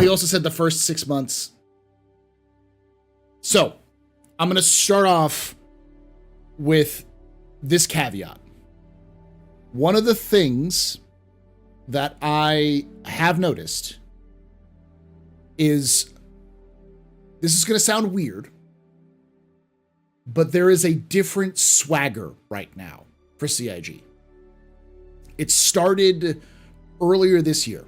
he also said the first 6 months. So I'm going to start off with this caveat. One of the things that I have noticed is, this is going to sound weird, but there is a different swagger right now for CIG. It started earlier this year.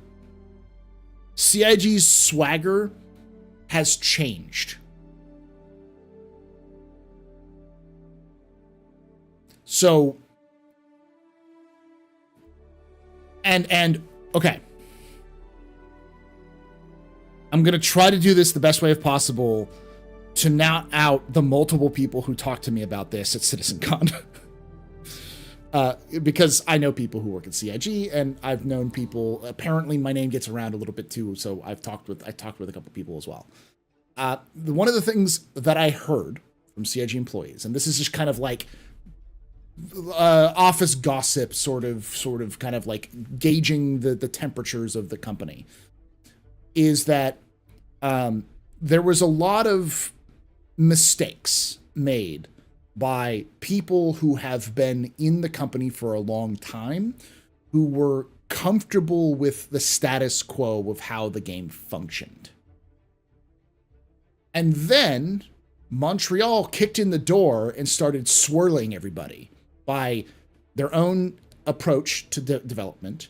CIG's swagger has changed. So, and okay. I'm going to try to do this the best way possible to not out the multiple people who talked to me about this at CitizenCon. Because I know people who work at CIG, and I've known people, apparently my name gets around a little bit too, so I talked with a couple people as well. One of the things that I heard from CIG employees, and this is just kind of like office gossip, sort of kind of like gauging the temperatures of the company, is that there was a lot of mistakes made by people who have been in the company for a long time, who were comfortable with the status quo of how the game functioned. And then Montreal kicked in the door and started swirling everybody by their own approach to development,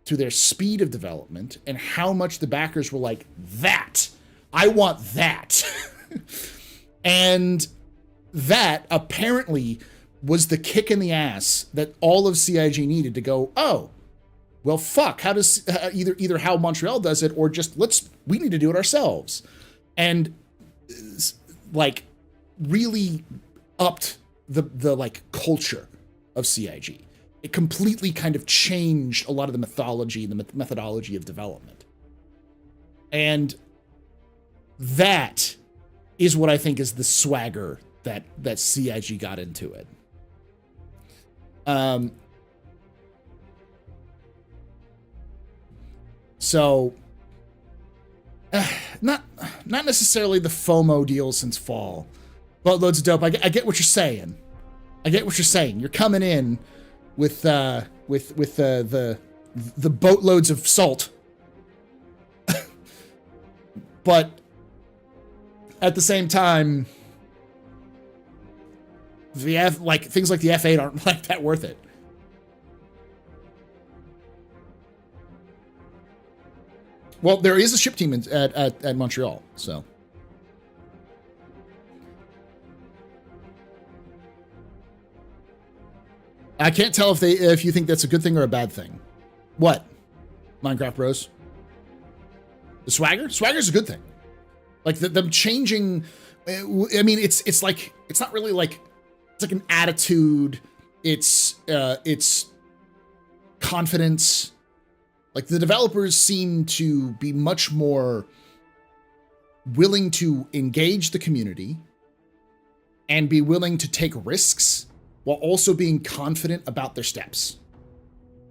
to their speed of development, and how much the backers were like, that, I want that. And that apparently was the kick in the ass that all of CIG needed to go, oh, well, fuck, how does either how Montreal does it, or just we need to do it ourselves. And like really upped the like culture of CIG. It completely kind of changed a lot of the mythology, the methodology of development. And that is what I think is the swagger that CIG got into it. So not necessarily the FOMO deal since fall, but loads of dope. I get what you're saying. You're coming in with the boatloads of salt, but at the same time, things like the F8 aren't like that worth it. Well, there is a ship team at Montreal, so. I can't tell if you think that's a good thing or a bad thing. What? Minecraft Bros? The swagger? Swagger's a good thing. Like them changing. I mean, it's like, it's not really like, it's like an attitude. It's confidence. Like the developers seem to be much more willing to engage the community and be willing to take risks while also being confident about their steps.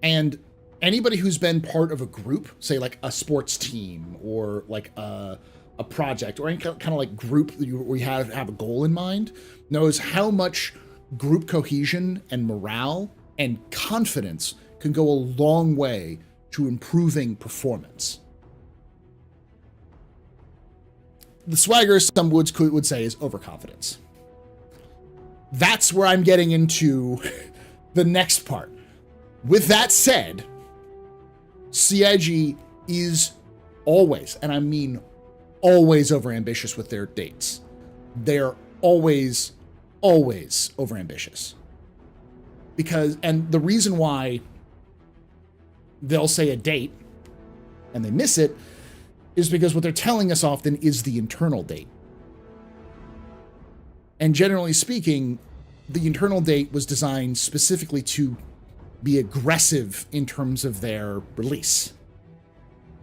And anybody who's been part of a group, say like a sports team or like a project or any kind of like group where you have a goal in mind, knows how much group cohesion and morale and confidence can go a long way to improving performance. The swagger, some would say, is overconfidence. That's where I'm getting into the next part. With that said, CIG is always, and I mean always, overambitious with their dates. They're always overambitious. And the reason why they'll say a date and they miss it is because what they're telling us often is the internal date. And generally speaking, the internal date was designed specifically to be aggressive in terms of their release,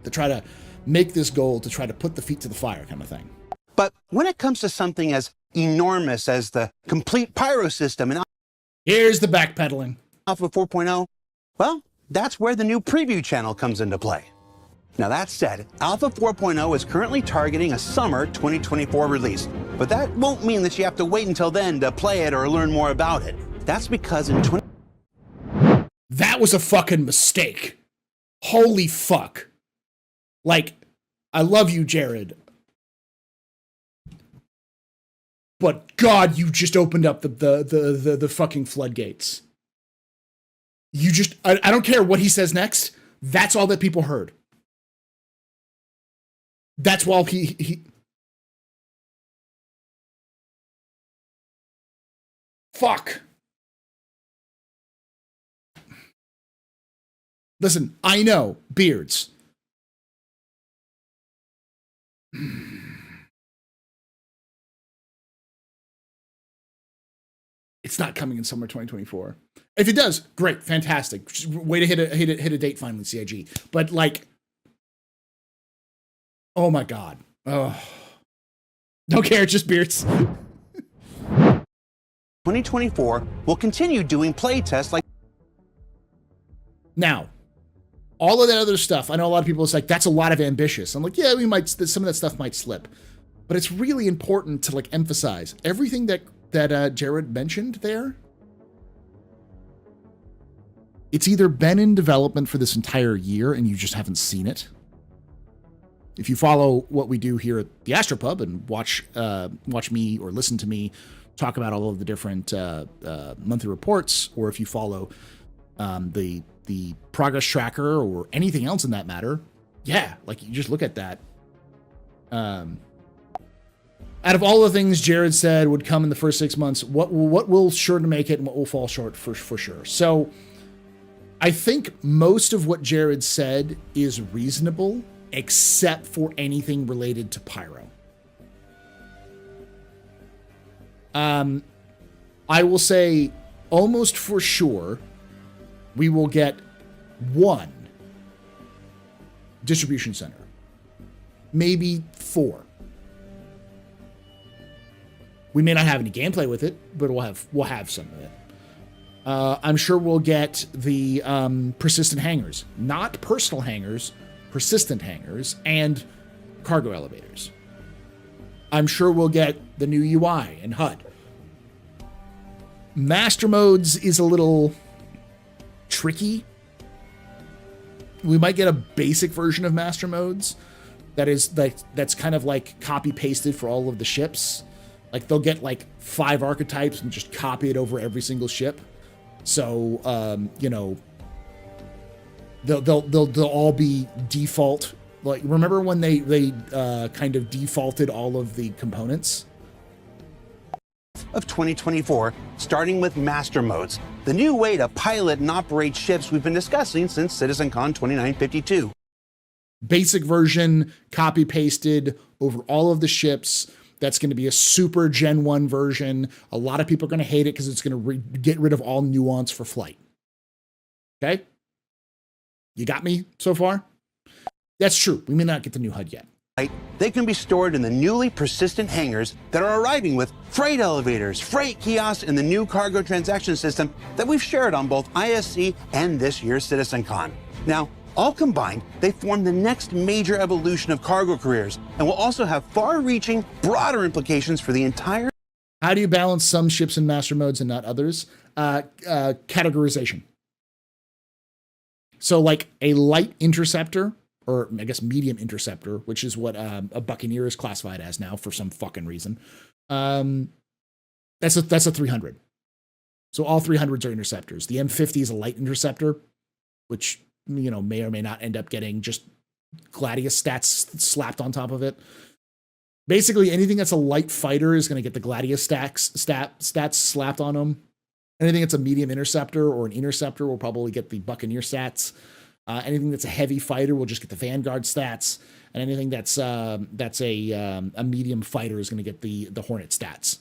to try to make this goal, to try to put the feet to the fire kind of thing. But when it comes to something as enormous as the complete pyro system and here's the backpedaling. Alpha 4.0, well, that's where the new preview channel comes into play. Now that said, Alpha 4.0 is currently targeting a summer 2024 release, but that won't mean that you have to wait until then to play it or learn more about it. That's because in That was a fucking mistake. Holy fuck. Like, I love you, Jared. But God, you just opened up the fucking floodgates. You just, I don't care what he says next. That's all that people heard. That's why he fuck. Listen, I know, beards. It's not coming in summer 2024. If it does, great, fantastic. Just way to hit a date finally, CIG. But like, oh my God. Oh. Don't care, just beards. 2024, we'll continue doing play tests like. Now, all of that other stuff, I know a lot of people, it's like, that's a lot of ambitious. I'm like, yeah, we might, some of that stuff might slip. But it's really important to like emphasize everything that Jared mentioned there. It's either been in development for this entire year and you just haven't seen it. If you follow what we do here at the AstroPub and watch me or listen to me talk about all of the different monthly reports, or if you follow the progress tracker or anything else in that matter, yeah, like you just look at that. Out of all the things Jared said would come in the first 6 months, what will sure to make it and what will fall short for sure. So I think most of what Jared said is reasonable, except for anything related to Pyro. I will say almost for sure we will get one distribution center, maybe 4. We may not have any gameplay with it, but we'll have some of it. I'm sure we'll get the persistent hangars, not personal hangars, persistent hangars, and cargo elevators. I'm sure we'll get the new UI and HUD. Master modes is a little tricky. We might get a basic version of master modes that's kind of like copy pasted for all of the ships. Like they'll get like 5 archetypes and just copy it over every single ship. So you know, they'll all be default. Like remember when they kind of defaulted all of the components of 2024, starting with master modes, the new way to pilot and operate ships we've been discussing since CitizenCon 2952. Basic version, copy pasted over all of the ships. That's going to be a super Gen 1 version. A lot of people are going to hate it because it's going to get rid of all nuance for flight. Okay? You got me so far? That's true. We may not get the new HUD yet. They can be stored in the newly persistent hangars that are arriving with freight elevators, freight kiosks, and the new cargo transaction system that we've shared on both ISC and this year's CitizenCon. Now, all combined, they form the next major evolution of cargo careers and will also have far-reaching, broader implications for the entire... How do you balance some ships in master modes and not others? Categorization. So like a light interceptor, or I guess medium interceptor, which is what a Buccaneer is classified as now for some fucking reason. That's a 300. So all 300s are interceptors. The M50 is a light interceptor, which, you know, may or may not end up getting just Gladius stats slapped on top of it. Basically, anything that's a light fighter is going to get the Gladius stats slapped on them. Anything that's a medium interceptor or an interceptor will probably get the Buccaneer stats. Anything that's a heavy fighter will just get the Vanguard stats, and anything that's a medium fighter is going to get the Hornet stats.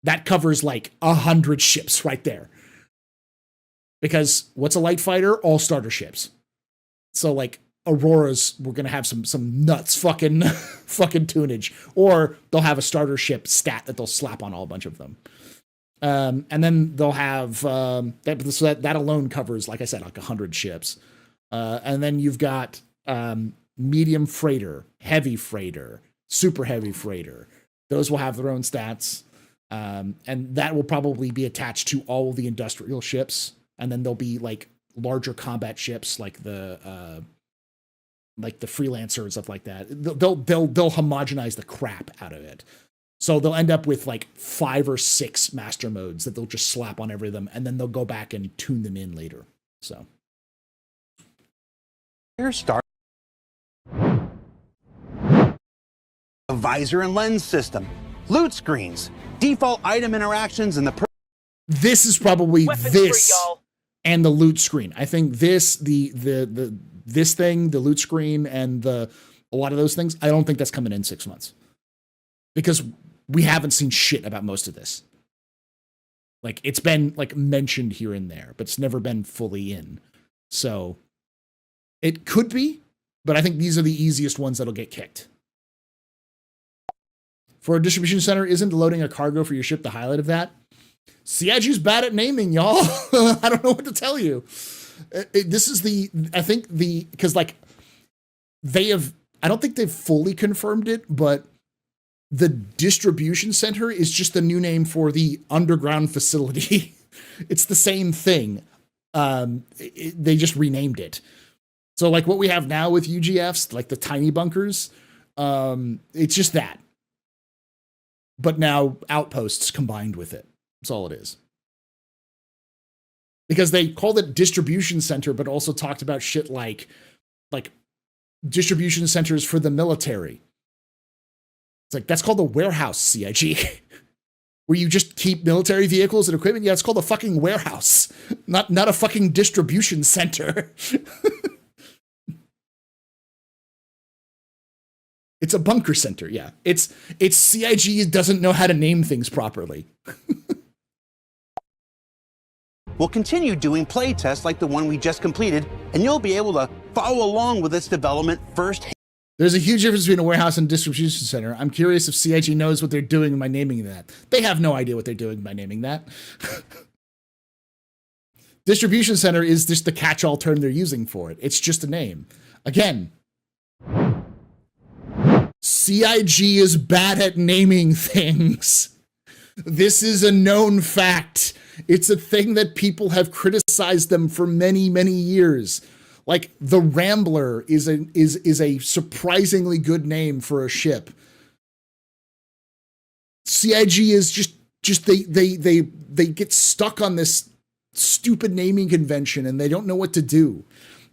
That covers like 100 ships right there. Because what's a light fighter? All starter ships. So like Auroras, we're going to have some nuts fucking tunage, or they'll have a starter ship stat that they'll slap on all a bunch of them. And then they'll have that alone covers, like I said, like 100 ships. And then you've got medium freighter, heavy freighter, super heavy freighter. Those will have their own stats. And that will probably be attached to all of the industrial ships. And then there'll be like larger combat ships like the Freelancer and stuff like that. They'll homogenize the crap out of it. So they'll end up with like 5 or 6 master modes that they'll just slap on every of them, and then they'll go back and tune them in later. So here's Star. A visor and lens system, loot screens, default item interactions, and this is probably Weapons this free, and the loot screen. I think this this thing, the loot screen, and a lot of those things. I don't think that's coming in 6 months because we haven't seen shit about most of this. Like, it's been like mentioned here and there, but it's never been fully in. So it could be, but I think these are the easiest ones that'll get kicked. For a distribution center, isn't loading a cargo for your ship the highlight of that? CIG's bad at naming, y'all. I don't know what to tell you. This is because like I don't think they've fully confirmed it, but the distribution center is just the new name for the underground facility. It's the same thing. They just renamed it. So like what we have now with UGFs, like the tiny bunkers, it's just that. But now outposts combined with it. That's all it is. Because they called it distribution center, but also talked about shit like distribution centers for the military. It's like, that's called a warehouse, CIG. Where you just keep military vehicles and equipment. Yeah, it's called a fucking warehouse, not a fucking distribution center. It's a bunker center, yeah. It's CIG doesn't know how to name things properly. We'll continue doing play tests like the one we just completed, and you'll be able to follow along with its development firsthand. There's a huge difference between a warehouse and a distribution center. I'm curious if CIG knows what they're doing by naming that. They have no idea what they're doing by naming that. Distribution center is just the catch-all term they're using for it. It's just a name. Again, CIG is bad at naming things. This is a known fact. It's a thing that people have criticized them for many, many years. Like the Rambler is a surprisingly good name for a ship. CIG is just they get stuck on this stupid naming convention and they don't know what to do.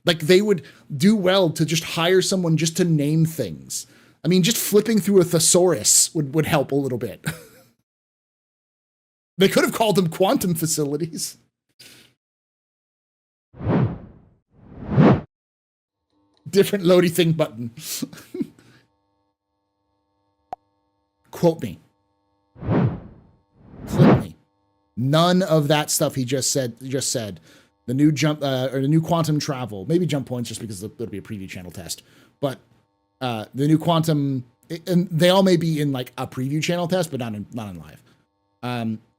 Like they would do well to just hire someone just to name things. I mean, just flipping through a thesaurus would help a little bit. They could have called them quantum facilities. Different loady thing button. Quote me. Clip me. None of that stuff he just said. The new jump or the new quantum travel. Maybe jump points just because it'll be a preview channel test. But the new quantum, and they all may be in like a preview channel test, but not in live.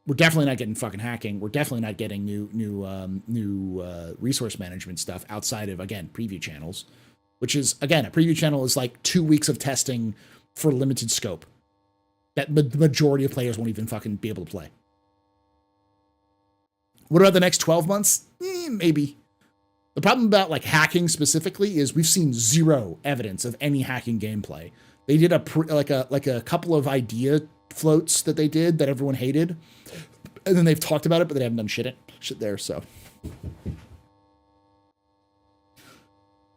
We're definitely not getting fucking hacking. We're definitely not getting new resource management stuff outside of, again, preview channels, which is, again, a preview channel is like 2 weeks of testing for limited scope that the majority of players won't even fucking be able to play. What about the next 12 months? Maybe. The problem about like hacking specifically is we've seen zero evidence of any hacking gameplay. They did a couple of idea floats that they did that everyone hated, and then they've talked about it, but they haven't done shit there. So